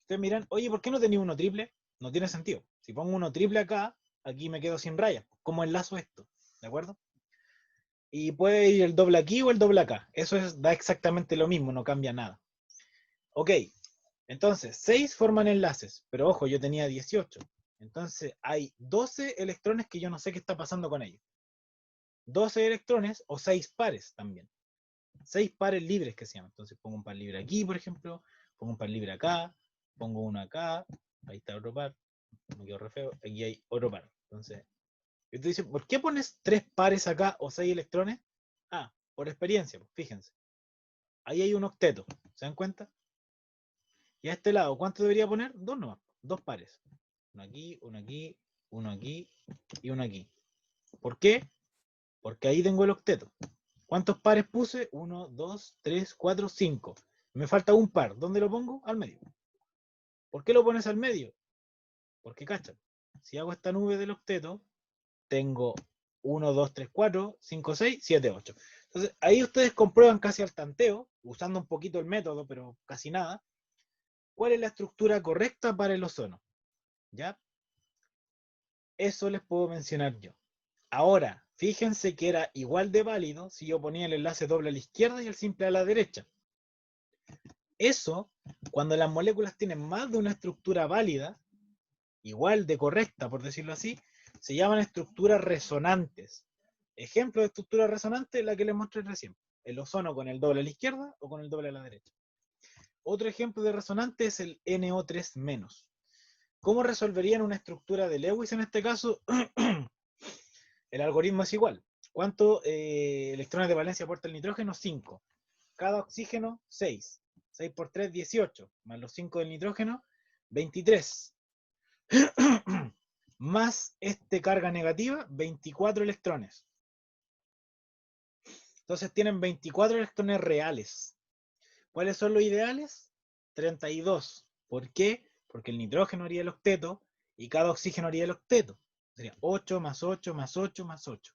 Speaker 1: Ustedes miran, oye, ¿por qué no tenía uno triple? No tiene sentido. Si pongo uno triple acá, aquí me quedo sin rayas. ¿Cómo enlazo esto? ¿De acuerdo? Y puede ir el doble aquí o el doble acá. Eso da exactamente lo mismo, no cambia nada. Ok, entonces 6 forman enlaces, pero ojo, yo tenía 18. Entonces hay 12 electrones que yo no sé qué está pasando con ellos. 12 electrones o 6 pares también. 6 pares libres que se llaman. Entonces pongo un par libre aquí, por ejemplo, pongo un par libre acá, pongo uno acá, ahí está otro par, me quedo re feo, aquí hay otro par. Entonces, y tú dices, ¿por qué pones 3 pares acá o 6 electrones? Ah, por experiencia, pues, fíjense. Ahí hay un octeto, ¿se dan cuenta? Y a este lado, ¿cuánto debería poner? 2 nomás, 2 pares. Uno aquí, uno aquí, uno aquí y uno aquí. ¿Por qué? Porque ahí tengo el octeto. ¿Cuántos pares puse? 1, 2, 3, 4, 5. Me falta un par. ¿Dónde lo pongo? Al medio. ¿Por qué lo pones al medio? Porque cachan. Si hago esta nube del octeto, tengo 1, 2, 3, 4, 5, 6, 7, 8. Entonces, ahí ustedes comprueban casi al tanteo, usando un poquito el método, pero casi nada, cuál es la estructura correcta para el ozono. ¿Ya? Eso les puedo mencionar yo. Ahora, fíjense que era igual de válido si yo ponía el enlace doble a la izquierda y el simple a la derecha. Eso, cuando las moléculas tienen más de una estructura válida, igual de correcta, por decirlo así, se llaman estructuras resonantes. Ejemplo de estructura resonante, la que les mostré recién. El ozono con el doble a la izquierda o con el doble a la derecha. Otro ejemplo de resonante es el NO3-. ¿Cómo resolverían una estructura de Lewis en este caso? El algoritmo es igual. ¿Cuántos electrones de valencia aporta el nitrógeno? 5. Cada oxígeno, 6. 6 por 3, 18. Más los 5 del nitrógeno, 23. Más este carga negativa, 24 electrones. Entonces tienen 24 electrones reales. ¿Cuáles son los ideales? 32. ¿Por qué? Porque el nitrógeno haría el octeto y cada oxígeno haría el octeto. Sería 8 más 8 más 8 más 8.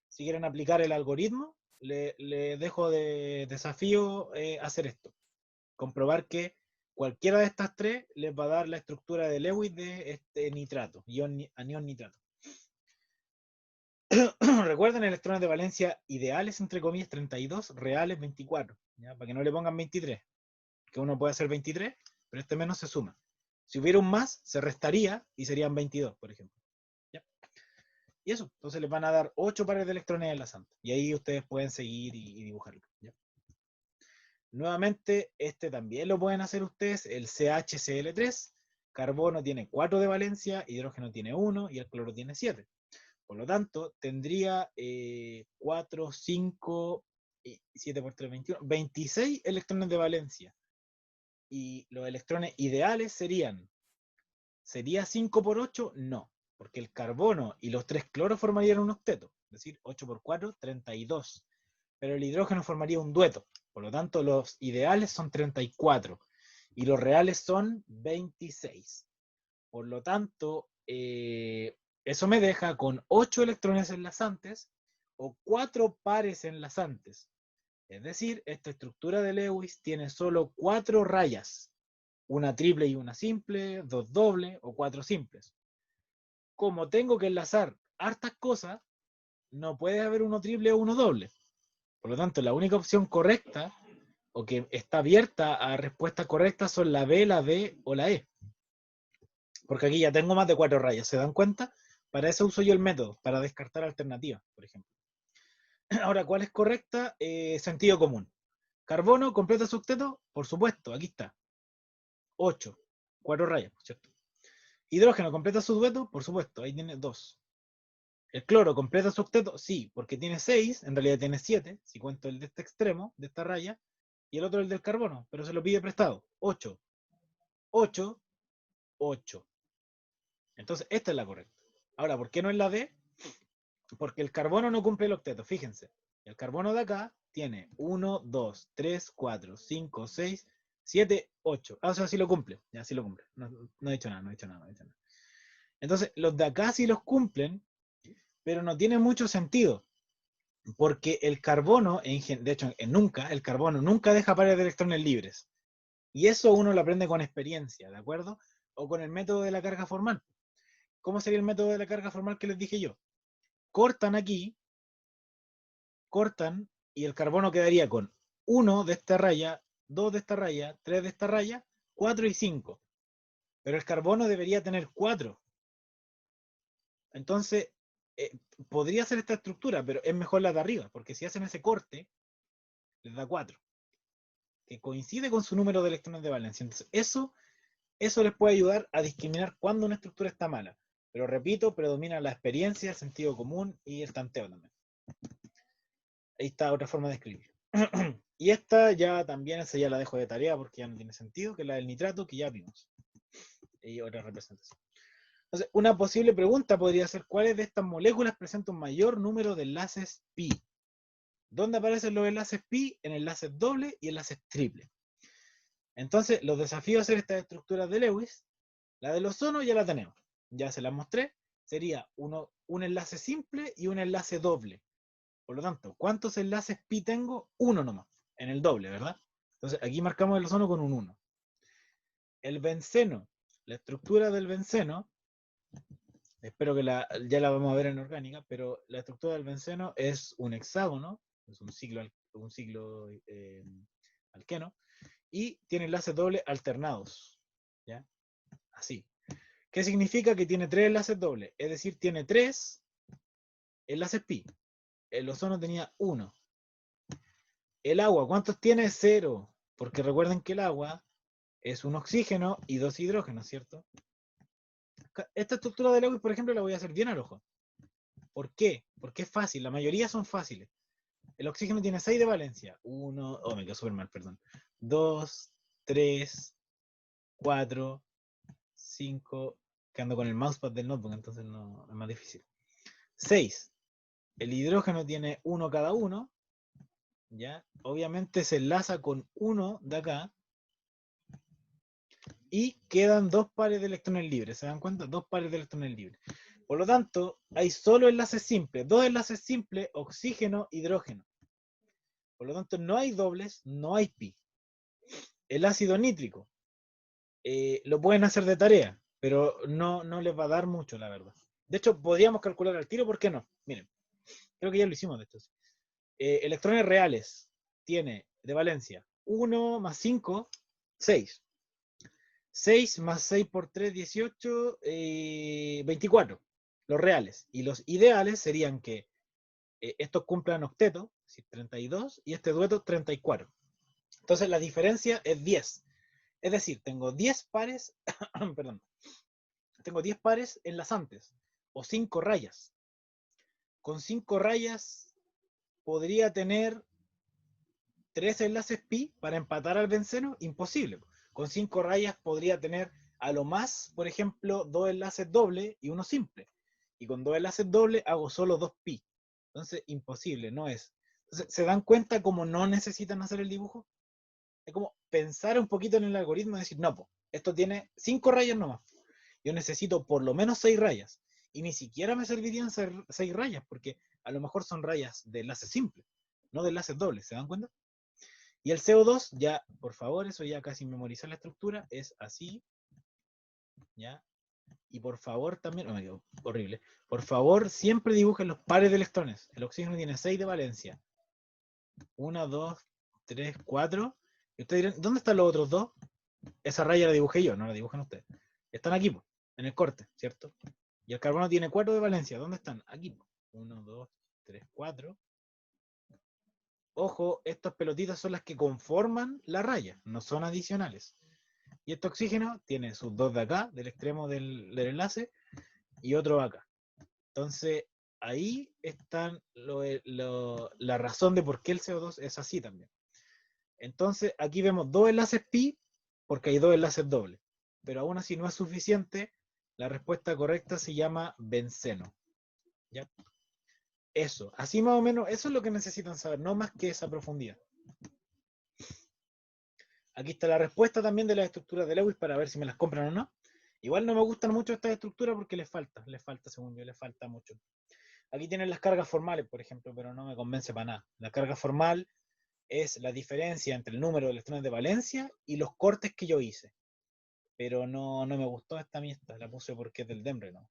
Speaker 1: Si quieren aplicar el algoritmo, le dejo de desafío hacer esto. Comprobar que cualquiera de estas tres les va a dar la estructura de Lewis de este nitrato, anión nitrato. Recuerden, electrones de valencia ideales, entre comillas, 32, reales 24, ¿ya? Para que no le pongan 23, que uno puede hacer 23, pero este menos se suma. Si hubiera un más, se restaría y serían 22, por ejemplo. ¿Ya? Y eso, entonces les van a dar 8 pares de electrones enlazantes. Y ahí ustedes pueden seguir y dibujarlo. ¿Ya? Nuevamente, este también lo pueden hacer ustedes, el CHCl3. Carbono tiene 4 de valencia, hidrógeno tiene 1 y el cloro tiene 7. Por lo tanto, tendría 4, 5, 7 por 3, 21, 26 electrones de valencia. Y los electrones ideales ¿sería 5 por 8? No, porque el carbono y los 3 cloros formarían un octeto, es decir, 8 por 4, 32. Pero el hidrógeno formaría un dueto, por lo tanto los ideales son 34 y los reales son 26. Por lo tanto, eso me deja con 8 electrones enlazantes o 4 pares enlazantes. Es decir, esta estructura de Lewis tiene solo 4 rayas, una triple y una simple, 2 dobles o 4 simples. Como tengo que enlazar hartas cosas, no puede haber uno triple o uno doble. Por lo tanto, la única opción correcta o que está abierta a respuestas correctas son la B, la D o la E. Porque aquí ya tengo más de 4 rayas, ¿se dan cuenta? Para eso uso yo el método, para descartar alternativas, por ejemplo. Ahora, ¿cuál es correcta? Sentido común. Carbono, completa su octeto, por supuesto, aquí está. 8, 4 rayas, ¿cierto? Hidrógeno, completa su dueto, por supuesto, ahí tiene 2. El cloro, completa su octeto, sí, porque tiene 6, en realidad tiene 7, si cuento el de este extremo, de esta raya, y el otro el del carbono, pero se lo pide prestado. 8, 8, 8. Entonces, esta es la correcta. Ahora, ¿por qué no es la D? Porque el carbono no cumple el octeto, fíjense. El carbono de acá tiene 1, 2, 3, 4, 5, 6, 7, 8. Ah, o sea, sí lo cumple. Ya, sí lo cumple. No he dicho nada, no he dicho nada, no he dicho nada. Entonces, los de acá sí los cumplen, pero no tiene mucho sentido. Porque el carbono, de hecho, el carbono nunca deja pares de electrones libres. Y eso uno lo aprende con experiencia, ¿de acuerdo? O con el método de la carga formal. ¿Cómo sería el método de la carga formal que les dije yo? Cortan aquí, cortan, y el carbono quedaría con 1 de esta raya, 2 de esta raya, 3 de esta raya, 4 y 5. Pero el carbono debería tener 4. Entonces, eh, podría ser esta estructura, pero es mejor la de arriba, porque si hacen ese corte, les da 4, que coincide con su número de electrones de valencia. Entonces, eso les puede ayudar a discriminar cuando una estructura está mala. Pero repito, predomina la experiencia, el sentido común y el tanteo también. Ahí está otra forma de escribir. Y esta ya también, esa ya la dejo de tarea porque ya no tiene sentido, que es la del nitrato que ya vimos. Y otra representación. Entonces, una posible pregunta podría ser: ¿cuáles de estas moléculas presentan un mayor número de enlaces pi? ¿Dónde aparecen los enlaces pi? En enlaces dobles y enlaces triples. Entonces, los desafíos a hacer estas estructuras de Lewis, la del ozono ya la tenemos, ya se las mostré, sería un enlace simple y un enlace doble. Por lo tanto, ¿cuántos enlaces pi tengo? Uno nomás, en el doble, ¿verdad? Entonces, aquí marcamos el ozono con un 1. El benceno, la estructura del benceno, espero que ya la vamos a ver en orgánica, pero la estructura del benceno es un hexágono, es un ciclo alqueno, y tiene enlaces dobles alternados, ¿ya? Así. ¿Qué significa? Que tiene 3 enlaces dobles, es decir, tiene 3 enlaces pi. El ozono tenía 1. El agua, ¿cuántos tiene? 0, porque recuerden que el agua es un oxígeno y 2 hidrógenos, ¿cierto? Esta estructura del agua, por ejemplo, la voy a hacer bien al ojo. ¿Por qué? Porque es fácil, la mayoría son fáciles. El oxígeno tiene 6 de valencia. 1, me quedó súper mal, perdón. 2, 3, 4, 5, que ando con el mousepad del notebook, entonces no es más difícil. 6. El hidrógeno tiene 1 cada uno, ¿ya? Obviamente se enlaza con 1 de acá, y quedan 2 pares de electrones libres, ¿se dan cuenta? 2 pares de electrones libres. Por lo tanto, hay solo enlaces simples, 2 enlaces simples, oxígeno, hidrógeno. Por lo tanto, no hay dobles, no hay pi. El ácido nítrico, lo pueden hacer de tarea, pero no les va a dar mucho, la verdad. De hecho, podríamos calcular al tiro, ¿por qué no? Miren, creo que ya lo hicimos de estos. Electrones reales tiene de valencia 1 más 5, 6. 6 más 6 por 3, 18, 24. Los reales. Y los ideales serían que estos cumplan octeto, es decir, 32, y este dueto 34. Entonces la diferencia es 10. Es decir, tengo 10 pares, perdón, tengo 10 pares enlazantes, o 5 rayas. Con 5 rayas podría tener 3 enlaces pi para empatar al benceno, imposible. Con 5 rayas podría tener a lo más, por ejemplo, 2 enlaces doble y uno simple. Y con 2 enlaces doble hago solo 2 pi. Entonces, imposible, no es. Entonces, ¿se dan cuenta cómo no necesitan hacer el dibujo? Es como pensar un poquito en el algoritmo y decir, no, po, esto tiene 5 rayas nomás. Yo necesito por lo menos 6 rayas. Y ni siquiera me servirían 6 rayas, porque a lo mejor son rayas de enlace simple, no de enlaces dobles, ¿se dan cuenta? Y el CO2, ya, por favor, eso ya casi memorizar la estructura, es así, ¿ya? Y por favor también, oh, me quedo horrible, por favor siempre dibujen los pares de electrones. El oxígeno tiene 6 de valencia. 1, 2, 3, 4. Y ustedes dirán, ¿dónde están los otros dos? Esa raya la dibujé yo, no la dibujan ustedes. Están aquí, po, en el corte, ¿cierto? Y el carbono tiene 4 de valencia. ¿Dónde están? Aquí. 1, 2, 3, 4. Ojo, estas pelotitas son las que conforman la raya, no son adicionales. Y este oxígeno tiene sus dos de acá, del extremo del enlace, y otro acá. Entonces, ahí está la razón de por qué el CO2 es así también. Entonces, aquí vemos dos enlaces pi, porque hay dos enlaces dobles. Pero aún así no es suficiente. La respuesta correcta se llama benceno. ¿Ya? Eso, así más o menos, eso es lo que necesitan saber, no más que esa profundidad. Aquí está la respuesta también de las estructuras de Lewis para ver si me las compran o no. Igual no me gustan mucho estas estructuras porque les falta, según yo, les falta mucho. Aquí tienen las cargas formales, por ejemplo, pero no me convence para nada. La carga formal es la diferencia entre el número de electrones de valencia y los cortes que yo hice. Pero no me gustó esta mixta, la puse porque es del Demre, ¿no?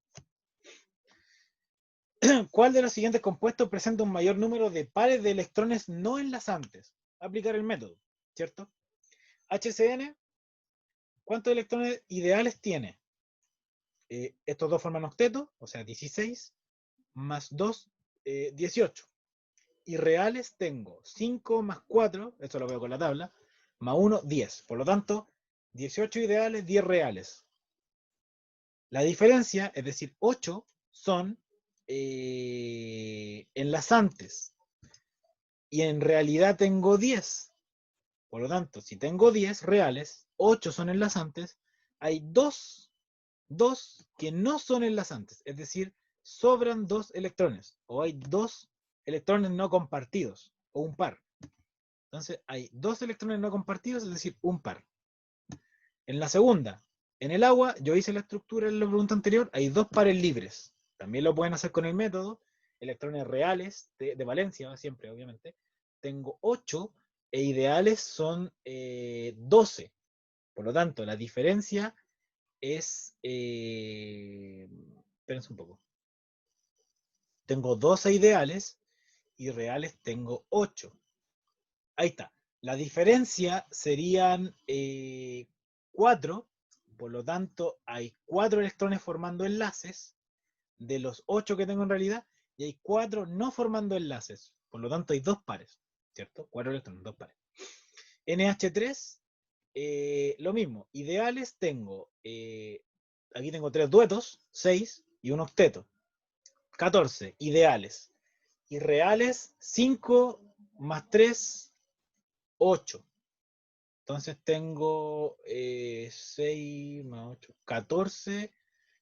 Speaker 1: ¿Cuál de los siguientes compuestos presenta un mayor número de pares de electrones no enlazantes? Aplicar el método, ¿cierto? HCN, ¿cuántos electrones ideales tiene? Estos dos forman octeto, o sea, 16, más 2, 18. Y reales tengo 5 más 4, esto lo veo con la tabla, más 1, 10. Por lo tanto, 18 ideales, 10 reales. La diferencia, es decir, 8 son enlazantes. Y en realidad tengo 10. Por lo tanto, si tengo 10 reales, 8 son enlazantes, hay 2 que no son enlazantes. Es decir, sobran 2 electrones. O hay 2 electrones no compartidos. O un par. Entonces, hay 2 electrones no compartidos, es decir, un par. En la segunda, en el agua, yo hice la estructura en la pregunta anterior, hay 2 pares libres. También lo pueden hacer con el método. Electrones reales, de valencia, siempre, obviamente. Tengo 8 e ideales son 12. Por lo tanto, la diferencia es... espérense un poco. Tengo 12 ideales y reales tengo 8. Ahí está. La diferencia serían 4, por lo tanto hay 4 electrones formando enlaces de los 8 que tengo en realidad, y hay 4 no formando enlaces, por lo tanto hay 2 pares, ¿cierto? 4 electrones, 2 pares. NH3, lo mismo, ideales tengo, aquí tengo 3 duetos, 6 y un octeto, 14 ideales, y reales 5 más 3, 8. Entonces tengo 6 más 8, 14.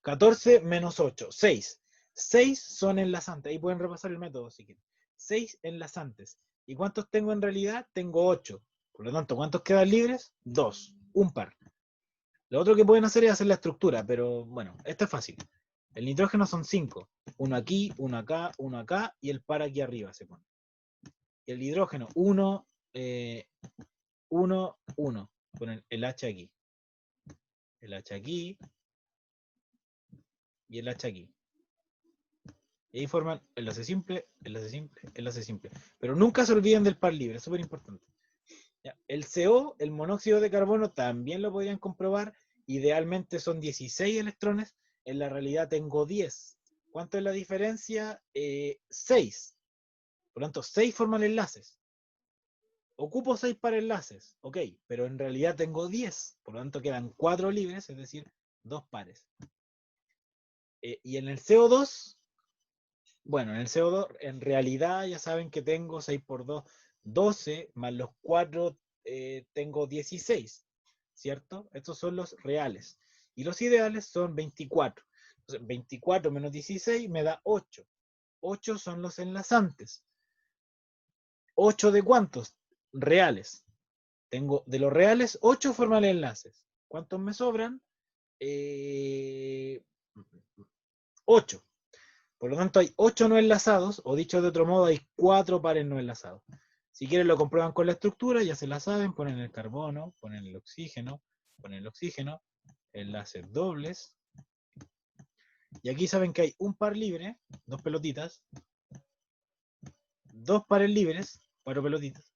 Speaker 1: 14 menos 8, 6. 6 son enlazantes. Ahí pueden repasar el método si quieren. 6 enlazantes. ¿Y cuántos tengo en realidad? Tengo 8. Por lo tanto, ¿cuántos quedan libres? 2. Un par. Lo otro que pueden hacer es hacer la estructura, pero bueno, esto es fácil. El nitrógeno son 5. Uno aquí, uno acá y el par aquí arriba se pone. Y el hidrógeno, 1, 1, 1. Ponen el H aquí. el H aquí y el H aquí. Y ahí forman enlace simple, enlace simple, enlace simple. Pero nunca se olviden del par libre, es súper importante. El CO, el monóxido de carbono, también lo podrían comprobar. Idealmente son 16 electrones. En la realidad tengo 10. ¿Cuánto es la diferencia? 6. Por lo tanto, 6 forman enlaces. Ocupo 6 para enlaces, ok, pero en realidad tengo 10. Por lo tanto, quedan 4 libres, es decir, 2 pares. Y en el CO2, bueno, en el CO2, en realidad ya saben que tengo 6 por 2, 12, más los 4 tengo 16, ¿cierto? Estos son los reales. Y los ideales son 24. Entonces, 24 menos 16 me da 8. 8 son los enlazantes. ¿8 de cuántos? Reales. Tengo de los reales 8 forman enlaces. ¿Cuántos me sobran? 8. Por lo tanto, hay 8 no enlazados, o dicho de otro modo, hay 4 pares no enlazados. Si quieren lo comprueban con la estructura, ya se la saben, ponen el carbono, ponen el oxígeno, enlaces dobles. Y aquí saben que hay un par libre, 2 pelotitas, 2 pares libres, 4 pelotitas,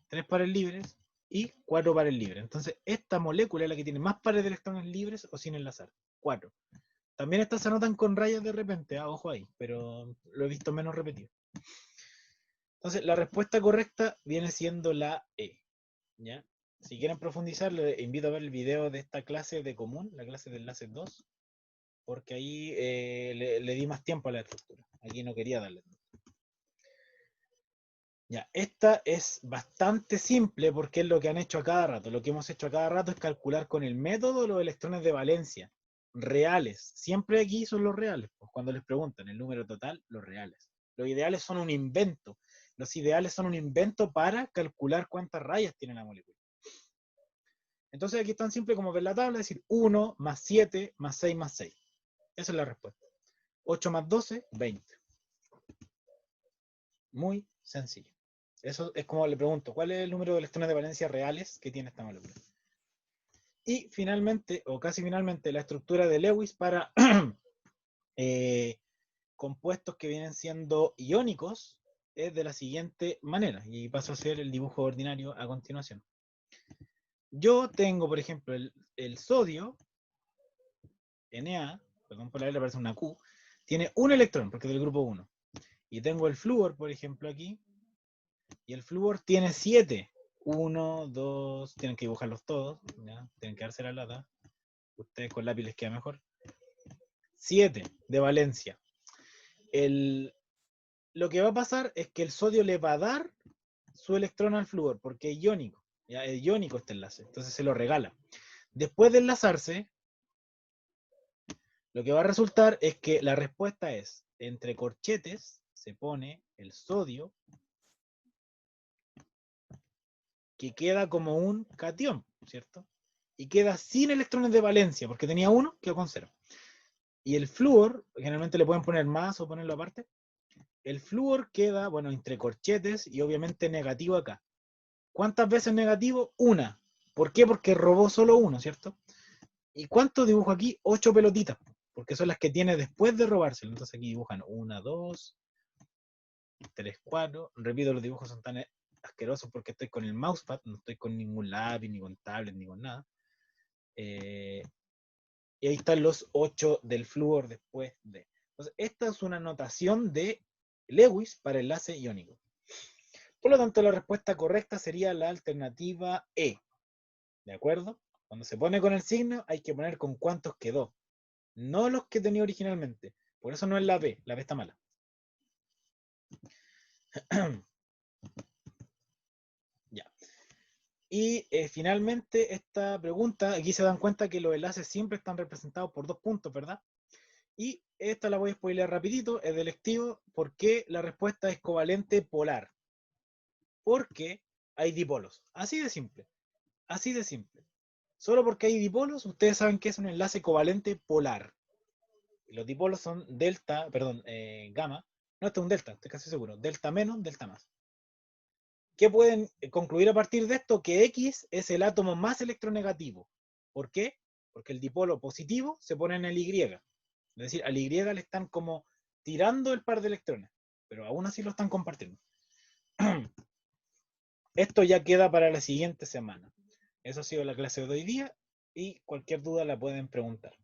Speaker 1: 3 pares libres y 4 pares libres. Entonces, esta molécula es la que tiene más pares de electrones libres o sin enlazar. 4. También estas se anotan con rayas de repente, ojo ahí, pero lo he visto menos repetido. Entonces, la respuesta correcta viene siendo la E. ¿Ya? Si quieren profundizar, les invito a ver el video de esta clase de común, la clase de enlaces 2, porque ahí le di más tiempo a la estructura. Aquí no quería darle. Ya, esta es bastante simple porque es lo que han hecho a cada rato. Lo que hemos hecho a cada rato es calcular con el método los electrones de valencia reales. Siempre aquí son los reales. Pues cuando les preguntan el número total, los reales. Los ideales son un invento. Los ideales son un invento para calcular cuántas rayas tiene la molécula. Entonces aquí es tan simple como ver la tabla, es decir, 1 más 7 más 6 más 6. Esa es la respuesta. 8 más 12, 20. Muy sencillo. Eso es como le pregunto, ¿cuál es el número de electrones de valencia reales que tiene esta molécula? Y finalmente, o casi finalmente, la estructura de Lewis para compuestos que vienen siendo iónicos es de la siguiente manera, y paso a hacer el dibujo ordinario a continuación. Yo tengo, por ejemplo, el sodio, Na, perdón por la L, parece una Q, tiene un electrón, porque es del grupo 1. Y tengo el flúor, por ejemplo, aquí, y el flúor tiene 7. 1, 2, tienen que dibujarlos todos, ¿ya? Tienen que darse la lata. Ustedes con lápiz les queda mejor. 7 de valencia. Lo que va a pasar es que el sodio le va a dar su electrón al flúor, porque es iónico. ¿Ya? Es iónico este enlace, entonces se lo regala. Después de enlazarse, lo que va a resultar es que la respuesta es, entre corchetes se pone el sodio, que queda como un catión, ¿cierto? Y queda sin electrones de valencia, porque tenía 1, quedó con 0. Y el flúor, generalmente le pueden poner más o ponerlo aparte, el flúor queda, bueno, entre corchetes y obviamente negativo acá. ¿Cuántas veces negativo? 1. ¿Por qué? Porque robó solo 1, ¿cierto? ¿Y cuánto dibujo aquí? 8 pelotitas, porque son las que tiene después de robárselo. Entonces aquí dibujan 1, 2, 3, 4. Repito, los dibujos son tan asquerosos porque estoy con el mousepad, no estoy con ningún lápiz, ni con tablet, ni con nada. Y ahí están los 8 del flúor después de. Entonces, esta es una notación de Lewis para enlace iónico. Por lo tanto, la respuesta correcta sería la alternativa E. ¿De acuerdo? Cuando se pone con el signo, hay que poner con cuántos quedó. No los que tenía originalmente. Por eso no es la B. La B está mala. Ya. Y finalmente, esta pregunta, aquí se dan cuenta que los enlaces siempre están representados por 2 puntos, ¿verdad? Y esta la voy a spoilear rapidito, es delectivo, porque la respuesta es covalente polar. Porque hay dipolos. Así de simple. Así de simple. Solo porque hay dipolos, ustedes saben que es un enlace covalente polar. Los dipolos son delta, perdón, gamma. No, este es un delta, estoy casi seguro. Delta menos, delta más. ¿Qué pueden concluir a partir de esto? Que X es el átomo más electronegativo. ¿Por qué? porque el dipolo positivo se pone en el Y. Es decir, al Y le están como tirando el par de electrones, pero aún así lo están compartiendo. Esto ya queda para la siguiente semana. Eso ha sido la clase de hoy día y cualquier duda la pueden preguntar.